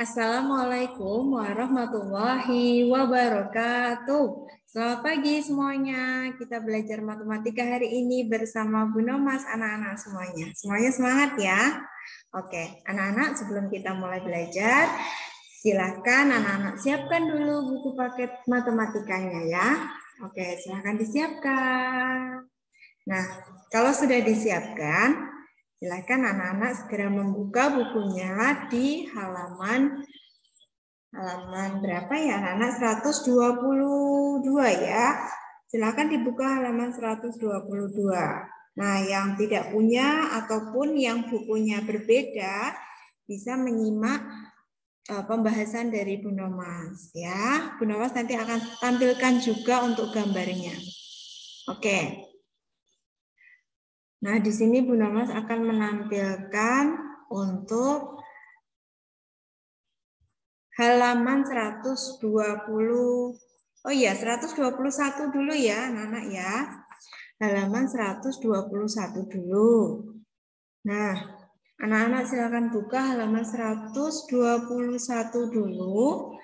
Assalamualaikum warahmatullahi wabarakatuh. Selamat pagi semuanya. Kita belajar matematika hari ini bersama Bu Nomas, anak-anak semuanya. Semuanya semangat ya. Oke, anak-anak sebelum kita mulai belajar, silakan anak-anak siapkan dulu buku paket matematikanya ya. Oke, silakan disiapkan. Nah, kalau sudah disiapkan, silakan anak-anak segera membuka bukunya di halaman berapa ya anak-anak? 122 ya. Silakan dibuka halaman 122. Nah, yang tidak punya ataupun yang bukunya berbeda bisa menyimak pembahasan dari Bu Nomas ya. Bu Nomas nanti akan tampilkan juga untuk gambarnya. Oke. Nah, di sini Bu Nomas akan menampilkan untuk halaman 120. Oh iya, 121 dulu ya, anak-anak ya. Halaman 121 dulu. Nah, anak-anak silakan buka halaman 121 dulu.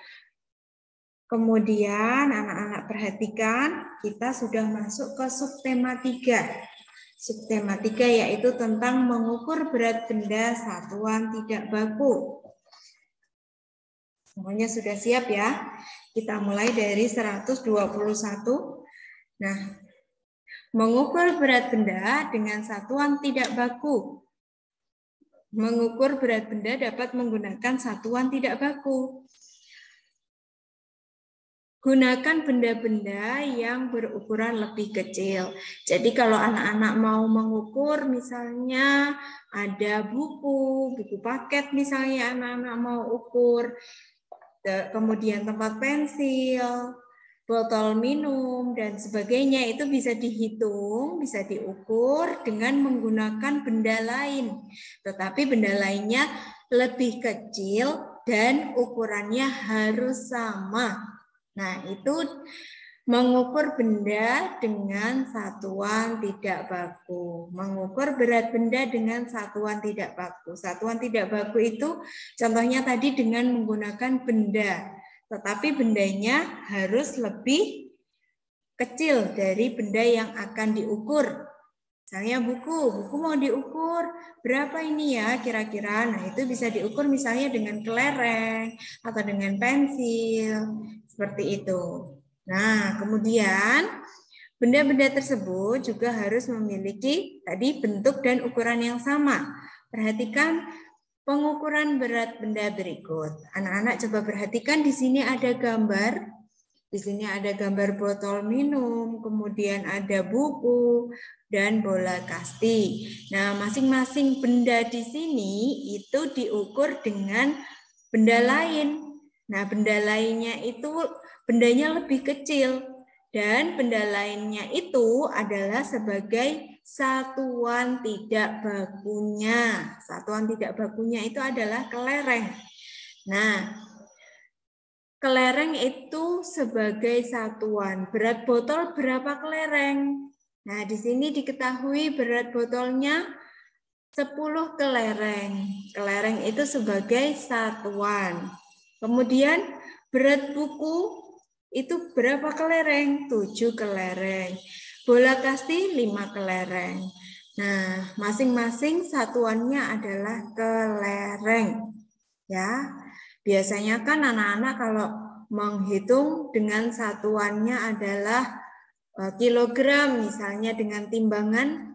Kemudian anak-anak perhatikan, kita sudah masuk ke subtema 3. Subtema 3 yaitu tentang mengukur berat benda satuan tidak baku. Semuanya sudah siap ya? Kita mulai dari 121. Nah, mengukur berat benda dengan satuan tidak baku. Mengukur berat benda dapat menggunakan satuan tidak baku. Gunakan benda-benda yang berukuran lebih kecil. Jadi kalau anak-anak mau mengukur misalnya ada buku paket misalnya anak-anak mau ukur, kemudian tempat pensil, botol minum, dan sebagainya itu bisa dihitung, bisa diukur dengan menggunakan benda lain. Tetapi benda lainnya lebih kecil dan ukurannya harus sama. Nah, itu mengukur benda dengan satuan tidak baku. Mengukur berat benda dengan satuan tidak baku. Satuan tidak baku itu contohnya tadi dengan menggunakan benda. Tetapi bendanya harus lebih kecil dari benda yang akan diukur. Misalnya buku mau diukur berapa ini ya kira-kira. Nah, itu bisa diukur misalnya dengan kelereng atau dengan pensil. Seperti itu. Nah, kemudian benda-benda tersebut juga harus memiliki tadi bentuk dan ukuran yang sama. Perhatikan pengukuran berat benda berikut. Anak-anak coba perhatikan di sini ada gambar. Di sini ada gambar botol minum, kemudian ada buku dan bola kasti. Nah, masing-masing benda di sini itu diukur dengan benda lain. Nah, benda lainnya itu bendanya lebih kecil dan benda lainnya itu adalah sebagai satuan tidak bakunya. Satuan tidak bakunya itu adalah kelereng. Nah, kelereng itu sebagai satuan. Berat botol berapa kelereng? Nah, di sini diketahui berat botolnya 10 kelereng. Kelereng itu sebagai satuan. Kemudian berat buku itu berapa kelereng? 7 kelereng. Bola kasti 5 kelereng. Nah, masing-masing satuannya adalah kelereng. Ya. Biasanya kan anak-anak kalau menghitung dengan satuannya adalah kilogram, misalnya dengan timbangan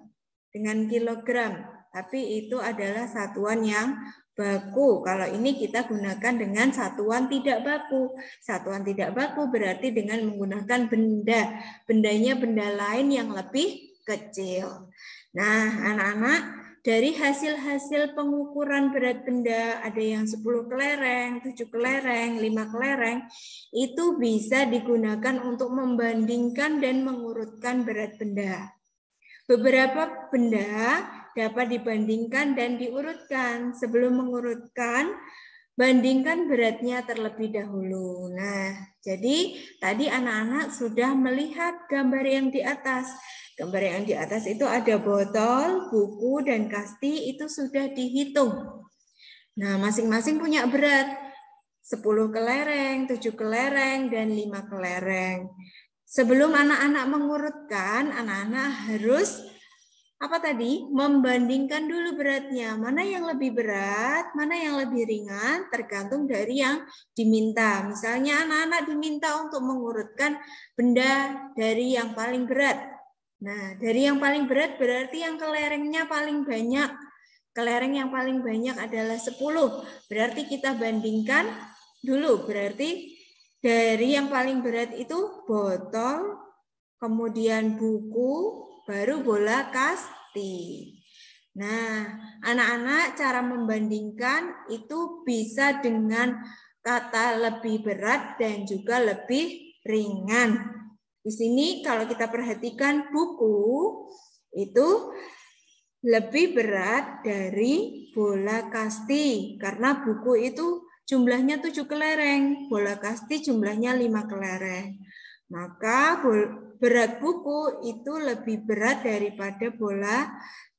dengan kilogram. Tapi itu adalah satuan yang baku. Kalau ini kita gunakan dengan satuan tidak baku. Satuan tidak baku berarti dengan menggunakan benda. Bendanya benda lain yang lebih kecil. Nah, anak-anak, dari hasil-hasil pengukuran berat benda, ada yang 10 kelereng, 7 kelereng, 5 kelereng, itu bisa digunakan untuk membandingkan dan mengurutkan berat benda. Beberapa benda dapat dibandingkan dan diurutkan. Sebelum mengurutkan, bandingkan beratnya terlebih dahulu. Nah, jadi tadi anak-anak sudah melihat gambar yang di atas. Gambar yang di atas itu ada botol, buku, dan kasti, itu sudah dihitung. Nah, masing-masing punya berat. 10 kelereng, 7 kelereng, dan 5 kelereng. Sebelum anak-anak mengurutkan, anak-anak harus membandingkan dulu beratnya. Mana yang lebih berat, mana yang lebih ringan, tergantung dari yang diminta. Misalnya anak-anak diminta untuk mengurutkan benda dari yang paling berat. Nah, dari yang paling berat berarti yang kelerengnya paling banyak. Kelereng yang paling banyak adalah 10. Berarti kita bandingkan dulu. Berarti dari yang paling berat itu botol, kemudian buku, baru bola kasti. Nah, anak-anak cara membandingkan itu bisa dengan kata lebih berat dan juga lebih ringan. Di sini kalau kita perhatikan buku itu lebih berat dari bola kasti karena buku itu jumlahnya 7 kelereng, bola kasti jumlahnya 5 kelereng. Maka berat buku itu lebih berat daripada bola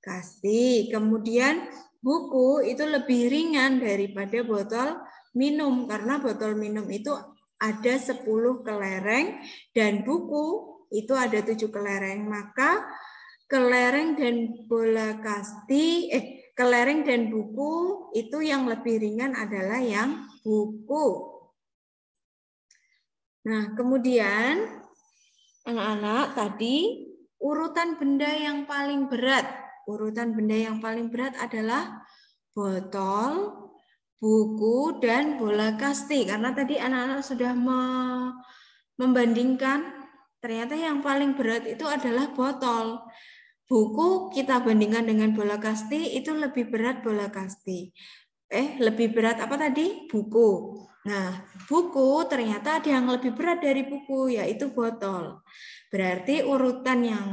kasti. Kemudian buku itu lebih ringan daripada botol minum karena botol minum itu ada 10 kelereng dan buku itu ada 7 kelereng. Maka kelereng dan bola kasti, kelereng dan buku itu yang lebih ringan adalah yang buku. Nah, kemudian anak-anak tadi urutan benda yang paling berat. Urutan benda yang paling berat adalah botol, buku, dan bola kasti. Karena tadi anak-anak sudah membandingkan, ternyata yang paling berat itu adalah botol. Buku kita bandingkan dengan bola kasti, itu lebih berat bola kasti. Lebih berat apa tadi? Buku. Nah, buku ternyata ada yang lebih berat dari buku, yaitu botol. Berarti urutan yang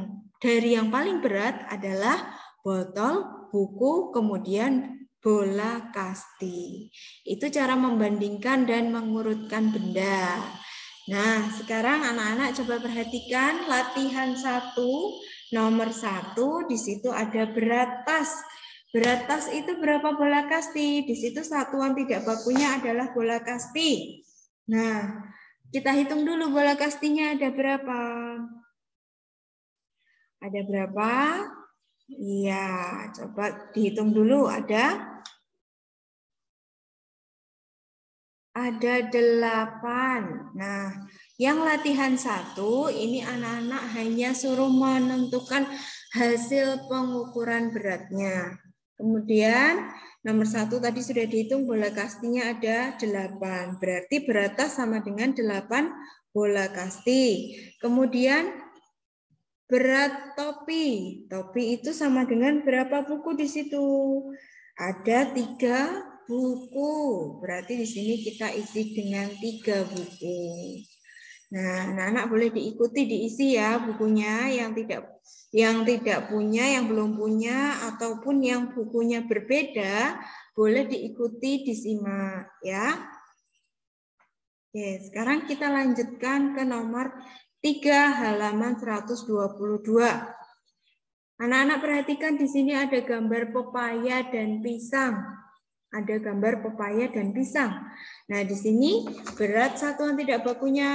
dari yang paling berat adalah botol, buku, kemudian bola kasti. Itu cara membandingkan dan mengurutkan benda. Nah, sekarang anak-anak coba perhatikan latihan 1, nomor 1, di situ ada berat tas. Berat tas itu berapa bola kasti? Di situ satuan tidak bakunya adalah bola kasti. Nah, kita hitung dulu bola kastinya ada berapa. Ada berapa? Iya, coba dihitung dulu. Ada 8. Nah, yang latihan 1 ini anak-anak hanya suruh menentukan hasil pengukuran beratnya. Kemudian nomor 1 tadi sudah dihitung bola kastinya ada 8. Berarti berat tas sama dengan 8 bola kasti. Kemudian berat topi. Topi itu sama dengan berapa buku di situ? Ada 3 buku. Berarti di sini kita isi dengan 3 buku. Nah, anak-anak boleh diikuti diisi ya bukunya yang tidak punya, yang belum punya ataupun yang bukunya berbeda, boleh diikuti disimak ya. Oke, sekarang kita lanjutkan ke nomor 3 halaman 122. Anak-anak perhatikan di sini ada gambar pepaya dan pisang. Ada gambar pepaya dan pisang. Nah, di sini berat satuan tidak bakunya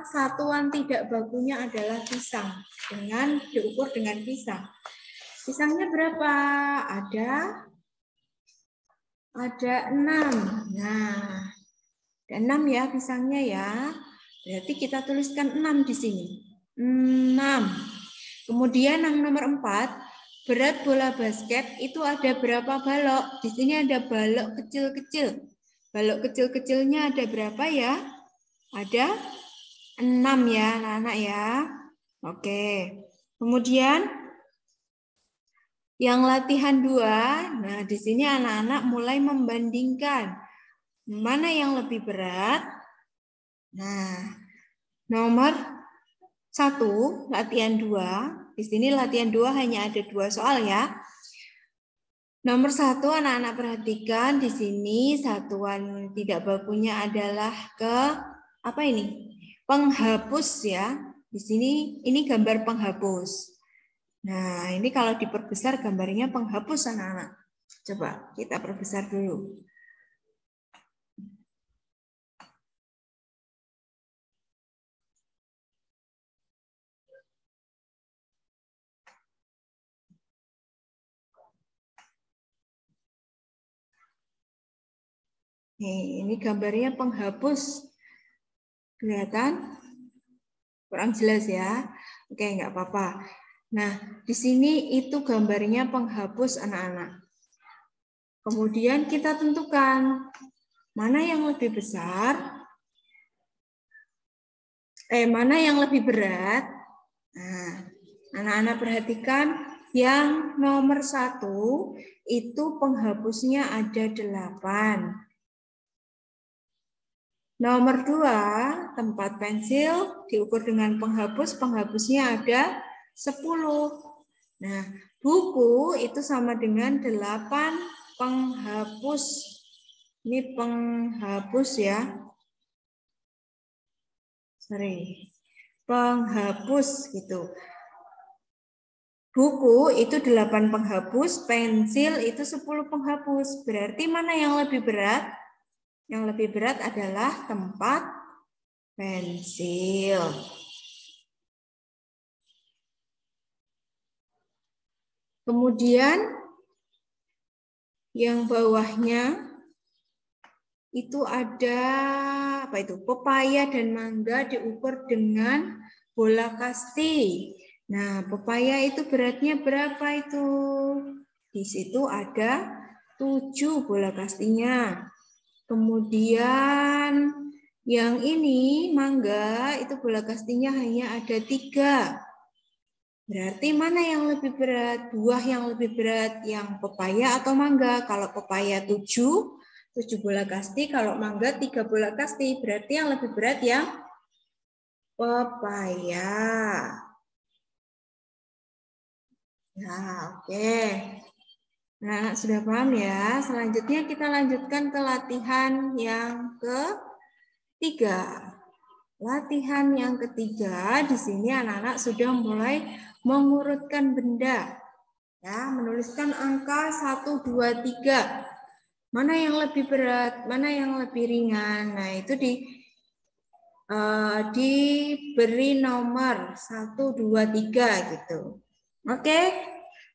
Satuan tidak bakunya adalah pisang dengan diukur dengan pisang. Pisangnya berapa? Ada 6. Nah, ada 6 ya pisangnya ya. Berarti kita tuliskan 6 di sini. 6. Kemudian yang nomor 4. Berat bola basket itu ada berapa balok? Di sini ada balok kecil-kecil. Balok kecil-kecilnya ada berapa ya? Ada 6 ya, anak-anak ya. Oke. Kemudian yang latihan 2, nah di sini anak-anak mulai membandingkan mana yang lebih berat. Nah, nomor 1, latihan 2. Di sini latihan 2 hanya ada 2 soal ya. Nomor 1 anak-anak perhatikan di sini satuan tidak bakunya adalah penghapus ya. Di sini ini gambar penghapus. Nah, ini kalau diperbesar gambarnya penghapus anak-anak. Coba kita perbesar dulu. Nih, ini gambarnya penghapus. Kelihatan? Kurang jelas ya. Oke, nggak apa-apa. Nah, di sini itu gambarnya penghapus anak-anak. Kemudian kita tentukan mana yang lebih besar, mana yang lebih berat. Nah, anak-anak perhatikan yang nomor 1 itu penghapusnya ada 8. Nomor 2, tempat pensil diukur dengan penghapus, penghapusnya ada 10. Nah, buku itu sama dengan 8 penghapus. Ini penghapus ya. Penghapus gitu. Buku itu 8 penghapus, pensil itu 10 penghapus. Berarti mana yang lebih berat? Yang lebih berat adalah tempat pensil. Kemudian yang bawahnya itu ada apa itu? Pepaya dan mangga diukur dengan bola kasti. Nah, pepaya itu beratnya berapa itu? Di situ ada 7 bola kastinya. Kemudian yang ini mangga itu bola kastinya hanya ada 3. Berarti mana yang lebih berat? Buah yang lebih berat yang pepaya atau mangga? Kalau pepaya 7 bola kasti, kalau mangga 3 bola kasti. Berarti yang lebih berat yang pepaya. Nah, oke. Nah, sudah paham ya? Selanjutnya kita lanjutkan ke latihan yang ketiga. Latihan yang ketiga, di sini anak-anak sudah mulai mengurutkan benda. Ya, menuliskan angka 1, 2, 3. Mana yang lebih berat, mana yang lebih ringan. Nah, itu diberi nomor 1, 2, 3 gitu. Oke.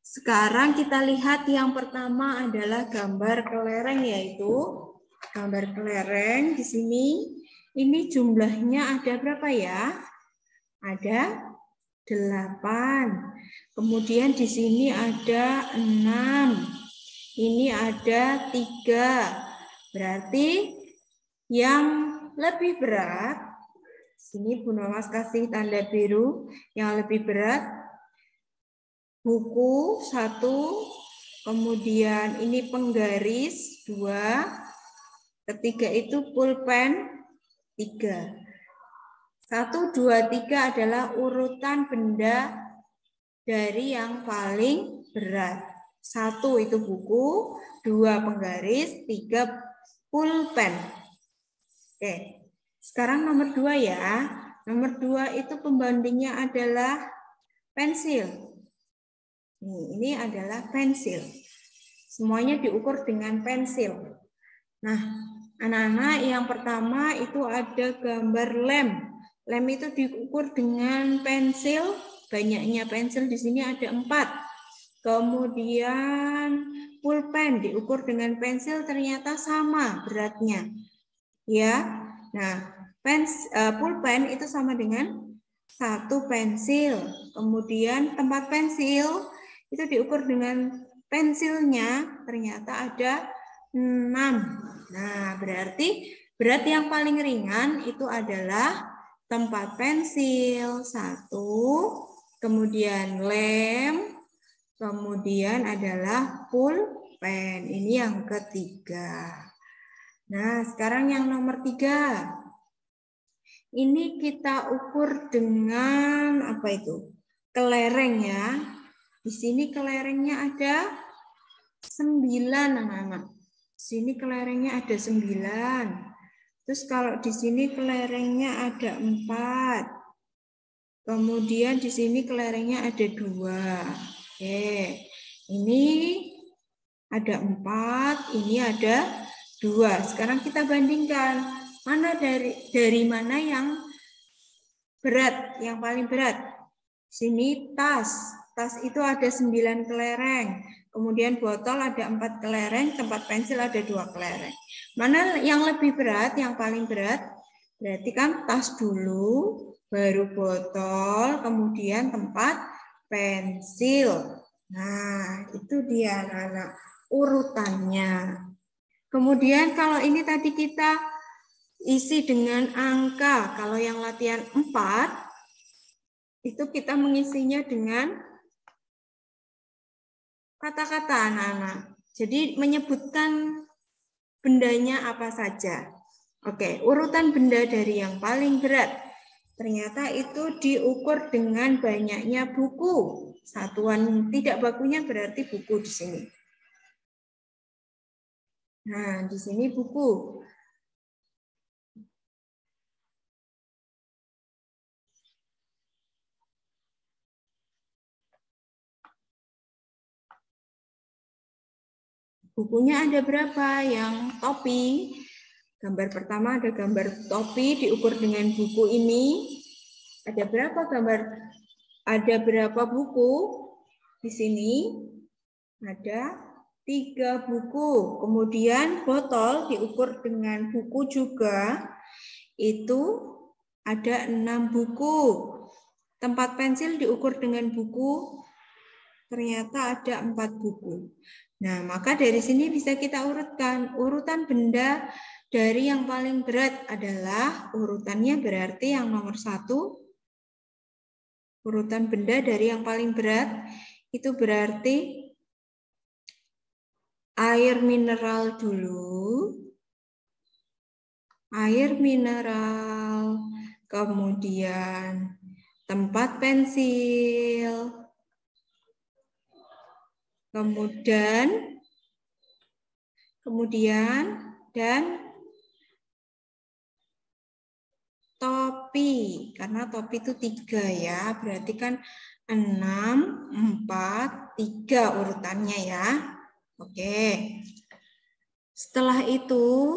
Sekarang kita lihat yang pertama adalah gambar kelereng, yaitu gambar kelereng di sini. Ini jumlahnya ada berapa ya? Ada 8. Kemudian di sini ada 6. Ini ada 3. Berarti yang lebih berat, sini Bu Nawas kasih tanda biru, yang lebih berat buku 1, kemudian ini penggaris 2, ketiga itu pulpen 3. 1, 2, 3 adalah urutan benda dari yang paling berat. 1 itu buku, 2 penggaris, 3 pulpen. Oke, sekarang nomor 2 ya. Nomor 2 itu pembandingnya adalah pensil. Ini adalah pensil. Semuanya diukur dengan pensil. Nah, anak-anak yang pertama itu ada gambar lem. Lem itu diukur dengan pensil. Banyaknya pensil di sini ada 4. Kemudian pulpen diukur dengan pensil ternyata sama beratnya. Ya. Nah, pulpen itu sama dengan 1 pensil. Kemudian tempat pensil itu diukur dengan pensilnya ternyata ada 6. Nah, berarti berat yang paling ringan itu adalah tempat pensil 1, kemudian lem, kemudian adalah pulpen. Ini yang ketiga. Nah, sekarang yang nomor 3. Ini kita ukur dengan apa itu? Kelereng ya. Di sini kelerengnya ada 9 anak-anak. Di sini kelerengnya ada 9. Terus kalau di sini kelerengnya ada 4. Kemudian di sini kelerengnya ada 2. Oke. Ini ada 4, ini ada 2. Sekarang kita bandingkan. Mana dari mana yang berat, yang paling berat? Sini tas. Tas itu ada 9 kelereng. Kemudian botol ada 4 kelereng, tempat pensil ada 2 kelereng. Mana yang lebih berat, yang paling berat? Berarti kan tas dulu, baru botol, kemudian tempat pensil. Nah, itu dia anak-anak urutannya. Kemudian kalau ini tadi kita isi dengan angka, kalau yang latihan 4, itu kita mengisinya dengan kata-kata anak-anak. Jadi menyebutkan bendanya apa saja. Oke, urutan benda dari yang paling berat. Ternyata itu diukur dengan banyaknya buku. Satuan tidak bakunya berarti buku di sini. Nah, di sini buku. Bukunya ada berapa? Yang topi. Gambar pertama ada gambar topi diukur dengan buku ini. Ada berapa gambar? Ada berapa buku? Di sini ada 3 buku. Kemudian botol diukur dengan buku juga. Itu ada 6 buku. Tempat pensil diukur dengan buku. Ternyata ada 4 buku. Nah, maka dari sini bisa kita urutkan. Urutan benda dari yang paling berat adalah urutannya berarti yang nomor 1. Urutan benda dari yang paling berat itu berarti air mineral dulu. Air mineral, kemudian tempat pensil, kemudian dan topi, karena topi itu 3 ya, berarti kan 6, 4, 3 urutannya ya. Oke. Setelah itu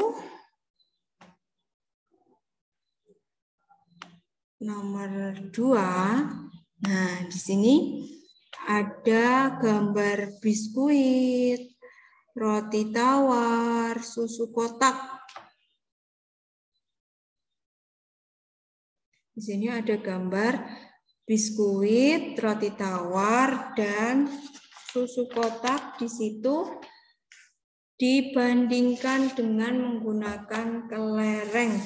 nomor 2. Nah, di sini ada gambar biskuit, roti tawar, susu kotak. Di sini ada gambar biskuit, roti tawar, dan susu kotak. Di situ dibandingkan dengan menggunakan kelereng.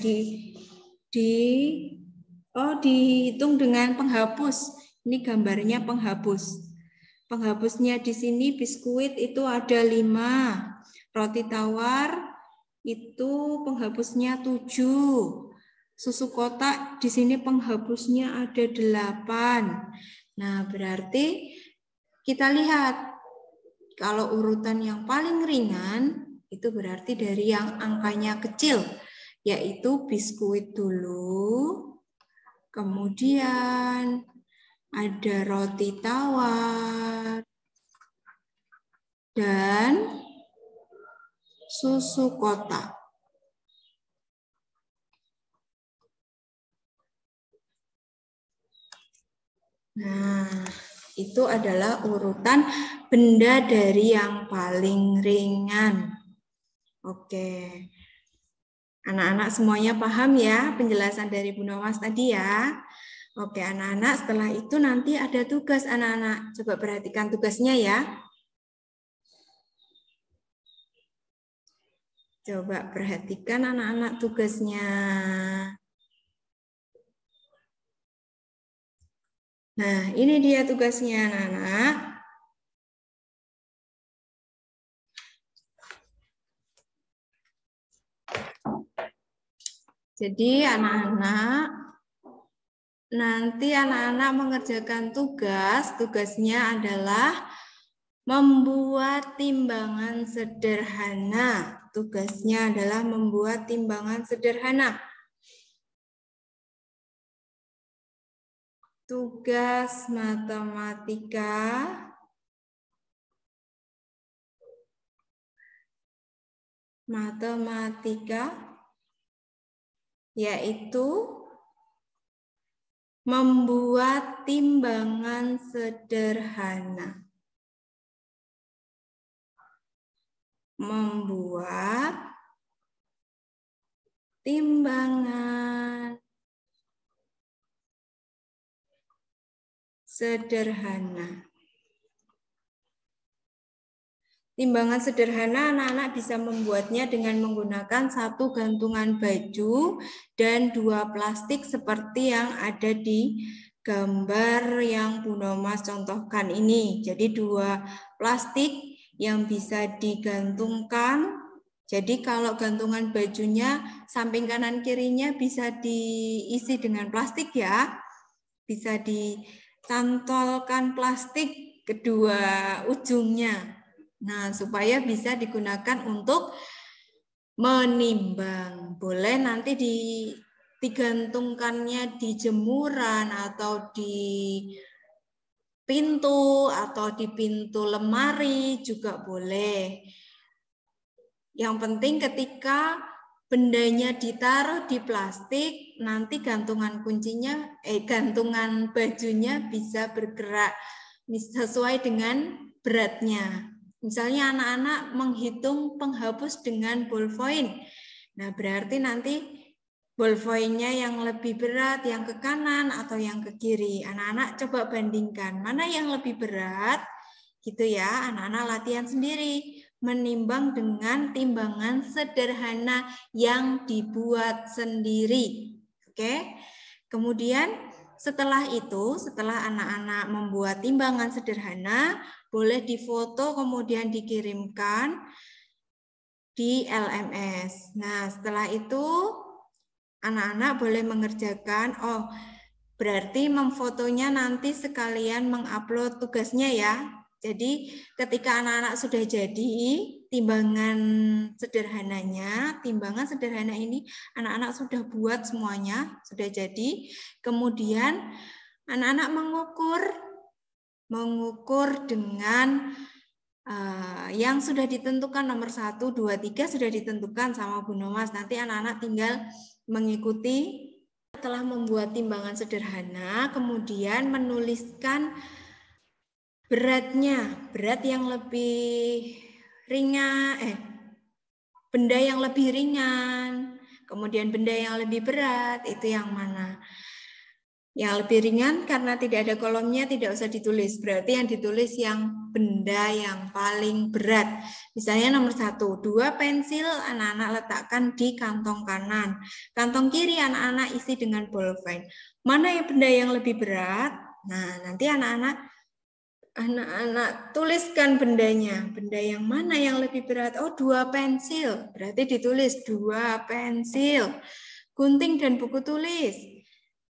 Dihitung dengan penghapus. Ini gambarnya penghapus. Penghapusnya di sini biskuit itu ada 5. Roti tawar itu penghapusnya 7. Susu kotak di sini penghapusnya ada 8. Nah, berarti kita lihat kalau urutan yang paling ringan itu berarti dari yang angkanya kecil, yaitu biskuit dulu. Kemudian ada roti tawar dan susu kotak. Nah, itu adalah urutan benda dari yang paling ringan. Oke. Anak-anak semuanya paham ya penjelasan dari Bu Nawas tadi ya. Oke, anak-anak, setelah itu nanti ada tugas anak-anak. Coba perhatikan tugasnya ya. Coba perhatikan anak-anak tugasnya. Nah, ini dia tugasnya anak-anak. Jadi anak-anak, nanti anak-anak mengerjakan tugasnya adalah membuat timbangan sederhana. Tugasnya adalah membuat timbangan sederhana. Tugas matematika yaitu membuat timbangan sederhana. membuat timbangan sederhana. Timbangan sederhana anak-anak bisa membuatnya dengan menggunakan satu gantungan baju dan 2 plastik seperti yang ada di gambar yang Bu Nomas contohkan ini. Jadi 2 plastik yang bisa digantungkan. Jadi kalau gantungan bajunya samping kanan kirinya bisa diisi dengan plastik ya. Bisa ditantolkan plastik kedua ujungnya. Nah, supaya bisa digunakan untuk menimbang. Boleh nanti digantungkannya di jemuran atau di pintu atau di pintu lemari juga boleh. Yang penting ketika bendanya ditaruh di plastik, nanti gantungan gantungan bajunya bisa bergerak sesuai dengan beratnya. Misalnya anak-anak menghitung penghapus dengan ballpoint. Nah, berarti nanti ballpointnya yang lebih berat, yang ke kanan atau yang ke kiri. Anak-anak coba bandingkan, mana yang lebih berat, gitu ya. Anak-anak latihan sendiri, menimbang dengan timbangan sederhana yang dibuat sendiri. Oke. Kemudian setelah itu, setelah anak-anak membuat timbangan sederhana, boleh difoto kemudian dikirimkan di LMS. Nah, setelah itu anak-anak boleh mengerjakan, berarti memfotonya nanti sekalian mengupload tugasnya ya. Jadi ketika anak-anak sudah jadi timbangan sederhana ini anak-anak sudah buat semuanya, sudah jadi. Kemudian anak-anak mengukur dengan yang sudah ditentukan nomor 1, 2, 3 sudah ditentukan sama Bu Nomas. Nanti anak-anak tinggal mengikuti. Setelah membuat timbangan sederhana, kemudian menuliskan berat yang lebih ringan, benda yang lebih ringan, kemudian benda yang lebih berat, itu yang mana? Yang lebih ringan karena tidak ada kolomnya tidak usah ditulis. Berarti yang ditulis yang benda yang paling berat. Misalnya nomor 1, 2 pensil anak-anak letakkan di kantong kanan. Kantong kiri anak-anak isi dengan bolpen. Mana yang benda yang lebih berat? Nah, nanti anak-anak tuliskan bendanya. Benda yang mana yang lebih berat? 2 pensil. Berarti ditulis 2 pensil. Gunting dan buku tulis.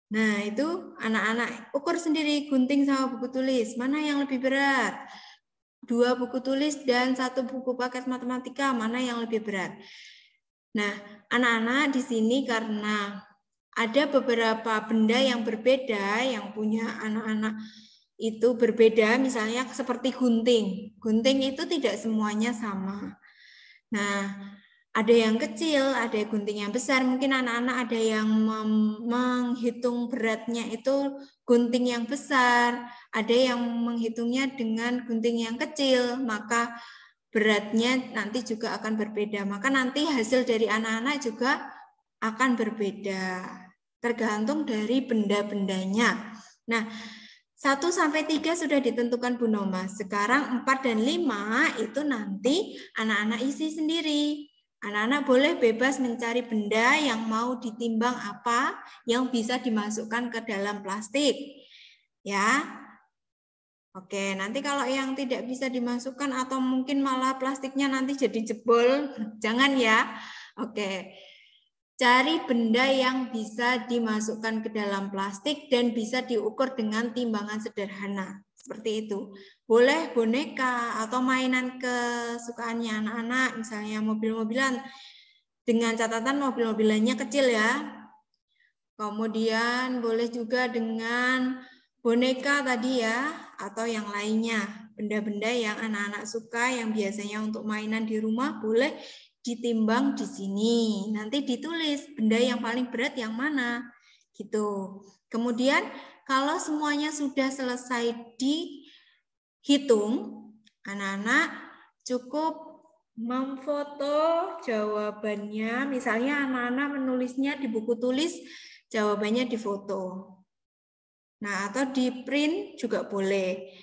Nah, itu anak-anak ukur sendiri gunting sama buku tulis. Mana yang lebih berat? 2 buku tulis dan 1 buku paket matematika. Mana yang lebih berat? Nah, anak-anak di sini karena ada beberapa benda yang berbeda yang punya anak-anak itu berbeda. Misalnya seperti gunting. Gunting itu tidak semuanya sama. Nah, ada yang kecil, ada gunting yang besar. Mungkin anak-anak ada yang menghitung beratnya itu gunting yang besar, ada yang menghitungnya dengan gunting yang kecil, maka beratnya nanti juga akan berbeda. Maka nanti hasil dari anak-anak juga akan berbeda, tergantung dari benda-bendanya. Nah, 1-3 sudah ditentukan Bu Nomas. Sekarang 4 dan 5 itu nanti anak-anak isi sendiri. Anak-anak boleh bebas mencari benda yang mau ditimbang apa yang bisa dimasukkan ke dalam plastik. Ya. Oke, nanti kalau yang tidak bisa dimasukkan atau mungkin malah plastiknya nanti jadi jebol, jangan ya. Oke. Cari benda yang bisa dimasukkan ke dalam plastik dan bisa diukur dengan timbangan sederhana. Seperti itu. Boleh boneka atau mainan kesukaannya anak-anak, misalnya mobil-mobilan. Dengan catatan mobil-mobilannya kecil ya. Kemudian boleh juga dengan boneka tadi ya, atau yang lainnya. Benda-benda yang anak-anak suka, yang biasanya untuk mainan di rumah, boleh ditimbang di sini. Nanti ditulis benda yang paling berat yang mana. Gitu. Kemudian kalau semuanya sudah selesai dihitung, anak-anak cukup Memfoto jawabannya, misalnya anak-anak menulisnya di buku tulis, jawabannya difoto. Nah, atau di print juga boleh.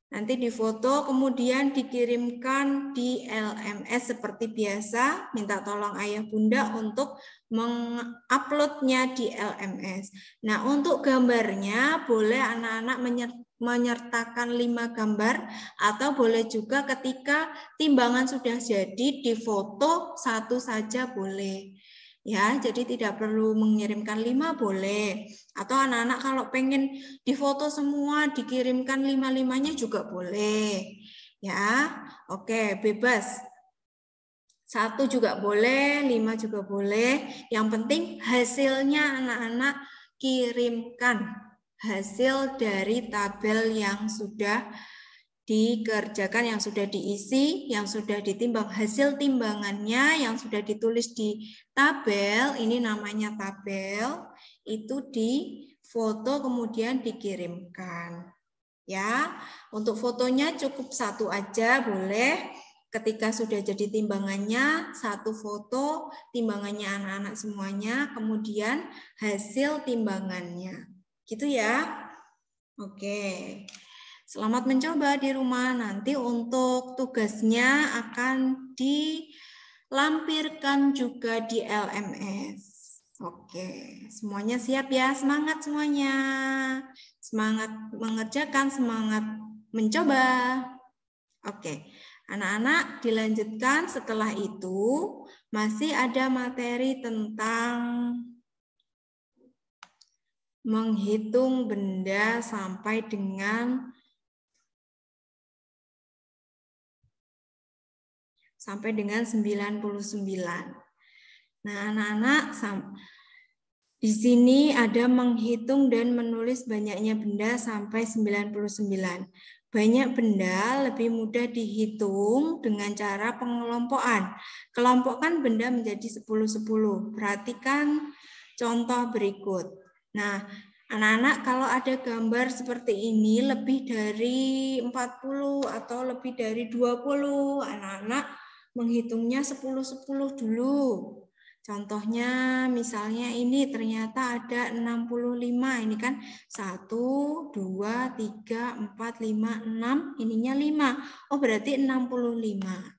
Nanti difoto, kemudian dikirimkan di LMS seperti biasa. Minta tolong ayah bunda untuk menguploadnya di LMS. Nah, untuk gambarnya boleh anak-anak menyertakan 5 gambar, atau boleh juga ketika timbangan sudah jadi difoto 1 saja boleh. Ya, jadi tidak perlu mengirimkan 5 boleh. Atau anak-anak kalau pengen difoto semua, dikirimkan 5-5-nya juga boleh. Ya, oke, bebas. 1 juga boleh, 5 juga boleh. Yang penting hasilnya anak-anak kirimkan. Hasil dari tabel yang sudah dikerjakan, yang sudah diisi, yang sudah ditimbang, hasil timbangannya yang sudah ditulis di tabel, ini namanya tabel, itu difoto kemudian dikirimkan. Ya, untuk fotonya cukup 1 aja boleh. Ketika sudah jadi timbangannya, 1 foto, timbangannya anak-anak semuanya, kemudian hasil timbangannya. Gitu ya. Oke. Selamat mencoba di rumah. Nanti untuk tugasnya akan dilampirkan juga di LMS. Oke, semuanya siap ya? Semangat semuanya. Semangat mengerjakan, semangat mencoba. Oke, anak-anak dilanjutkan. Setelah itu masih ada materi tentang menghitung benda sampai dengan 99. Nah, anak-anak, di sini ada menghitung dan menulis banyaknya benda sampai 99. Banyak benda lebih mudah dihitung dengan cara pengelompokan. Kelompokkan benda menjadi 10-10. Perhatikan contoh berikut. Nah, anak-anak kalau ada gambar seperti ini lebih dari 40 atau lebih dari 20, anak-anak menghitungnya 10-10 dulu. Contohnya misalnya ini ternyata ada 65. Ini kan 1, 2, 3, 4, 5, 6. Ininya 5. Oh berarti 65.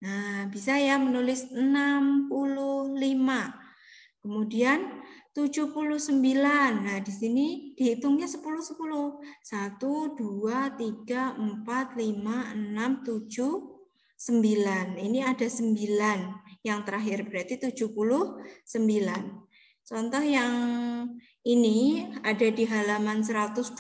Nah bisa ya menulis 65. Kemudian 79. Nah di sini dihitungnya 10-10. 1, 2, 3, 4, 5, 6, 7, 9. Ini ada 9 yang terakhir berarti 79. Contoh yang ini ada di halaman 128.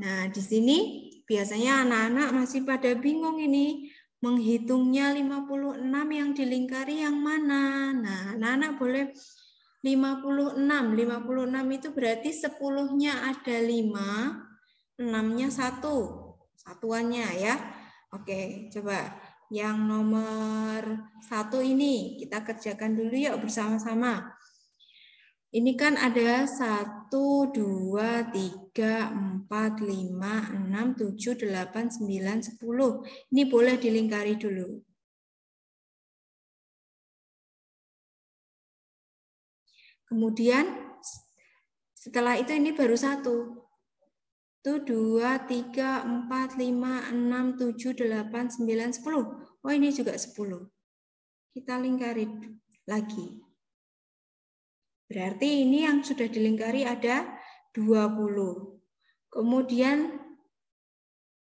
Nah, di sini biasanya anak-anak masih pada bingung ini menghitungnya 56 yang dilingkari yang mana. Nah, anak-anak boleh 56. 56 itu berarti 10-nya ada 5, 6-nya 1. Satuannya ya. Oke, coba yang nomor 1 ini kita kerjakan dulu yuk bersama-sama. Ini kan ada 1, 2, 3, 4, 5, 6, 7, 8, 9, 10. Ini boleh dilingkari dulu. Kemudian setelah itu ini baru 1. 1, 2, 3, 4, 5, 6, 7, 8, 9, 10. Oh ini juga 10. Kita lingkari lagi. Berarti ini yang sudah dilingkari ada 20. Kemudian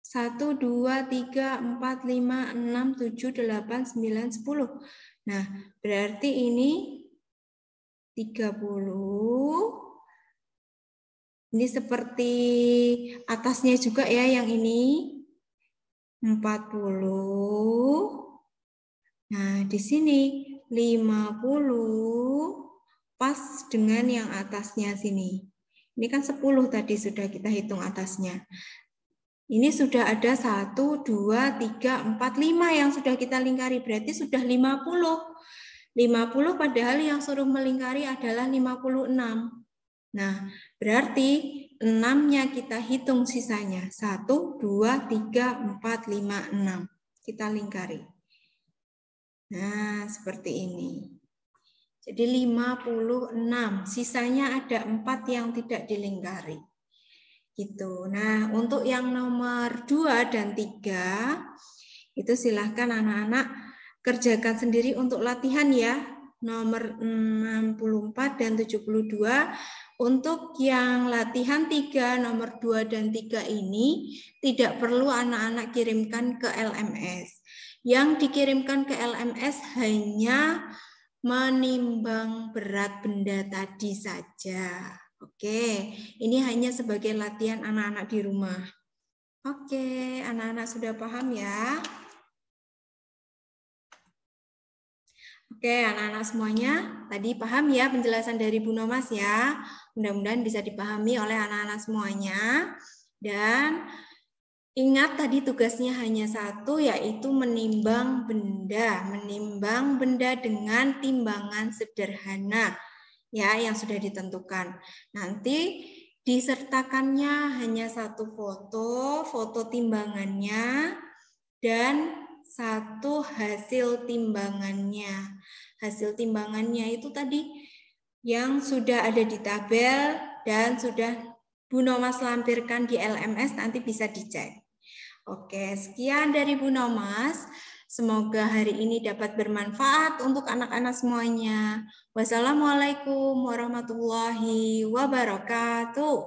1, 2, 3, 4, 5, 6, 7, 8, 9, 10. Nah, berarti ini 30. Ini seperti atasnya juga ya yang ini 40. Nah, di sini 50 pas dengan yang atasnya sini. Ini kan 10 tadi sudah kita hitung atasnya. Ini sudah ada 1, 2, 3, 4, 5 yang sudah kita lingkari. Berarti sudah 50. 50 padahal yang suruh melingkari adalah 56. Nah, berarti 6-nya kita hitung sisanya. 1, 2, 3, 4, 5, 6. kita lingkari. Nah, seperti ini. Jadi 56, sisanya ada 4 yang tidak dilingkari. Gitu. Nah, untuk yang nomor 2 dan 3, itu silahkan anak-anak kerjakan sendiri untuk latihan ya. Nomor 64 dan 72. Untuk yang latihan 3, nomor 2 dan 3 ini tidak perlu anak-anak kirimkan ke LMS. Yang dikirimkan ke LMS hanya menimbang berat benda tadi saja. Oke, ini hanya sebagai latihan anak-anak di rumah. Oke, anak-anak sudah paham ya? Oke, anak-anak semuanya tadi paham ya penjelasan dari Bu Nomas ya? Mudah-mudahan bisa dipahami oleh anak-anak semuanya. Dan ingat tadi tugasnya hanya satu, yaitu menimbang benda dengan timbangan sederhana ya yang sudah ditentukan. Nanti disertakannya hanya satu foto timbangannya dan satu hasil timbangannya. Hasil timbangannya itu tadi yang sudah ada di tabel dan sudah Bu Nomas lampirkan di LMS, nanti bisa dicek. Oke, sekian dari Bu Nomas. Semoga hari ini dapat bermanfaat untuk anak-anak semuanya. Wassalamualaikum warahmatullahi wabarakatuh.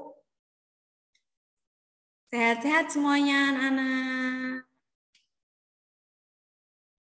Sehat-sehat semuanya anak-anak.